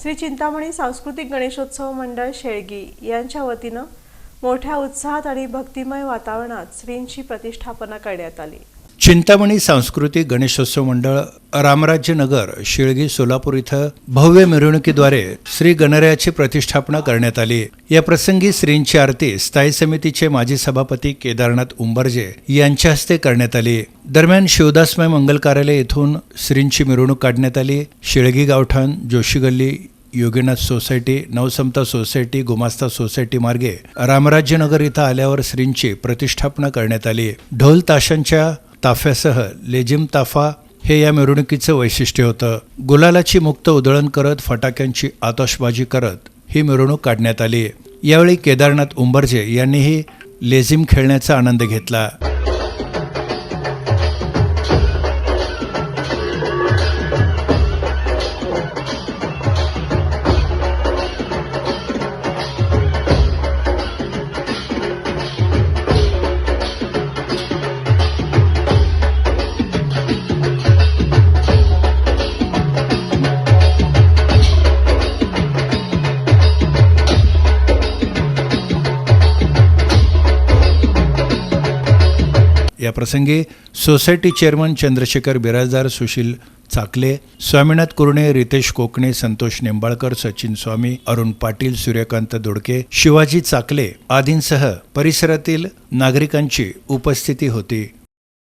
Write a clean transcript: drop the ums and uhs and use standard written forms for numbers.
श्री चिंतामणी सांस्कृतिक गणेशोत्सव मंडळ शेळगी यांच्या वतीनं मोठ्या उत्साहात आणि भक्तिमय वातावरणात श्रींची प्रतिष्ठापना करण्यात आली। चिंतामणी सांस्कृतिक गणेशोत्सव मंडळ रामराज्य नगर शेळगी सोलापूर इथं भव्य मिरवणुकीद्वारे श्री गणरायाची प्रतिष्ठापना करण्यात आली। या प्रसंगी श्रींची आरती स्थायी समितीचे माजी सभापती केदारनाथ उंबर्जे यांच्या हस्ते करण्यात आली। दरम्यान शिवदासमय मंगल कार्यालय येथून श्रींची मिरवणूक काढण्यात आली। शेळगी गावठाण, जोशी गल्ली, योगीनाथ सोसायटी, नवसमता सोसायटी, गुमास्ता सोसायटी मार्गे रामराज्यनगर इथं आल्यावर श्रींची प्रतिष्ठापना करण्यात आली। ढोल ताशांच्या ताफ्यासह लेझिम ताफा हे या मिरवणुकीचं वैशिष्ट्य होतं। गुलालाची मुक्त उधळण करत फटाक्यांची आतषबाजी करत ही मिरवणूक काढण्यात आली। यावेळी केदारनाथ उंबर्जे यांनीही लेझिम खेळण्याचा आनंद घेतला। या प्रसंगी सोसायटी चेअरमन चंद्रशेखर बिराजदार, सुशील चाकले, स्वामीनाथ कुरणे, रितेश कोकणे, संतोष निंबाळकर, सचिन स्वामी, अरुण पाटील, सूर्यकांत दोडके, शिवाजी चाकले आदींसह परिसरातील नागरिकांची उपस्थिती होती।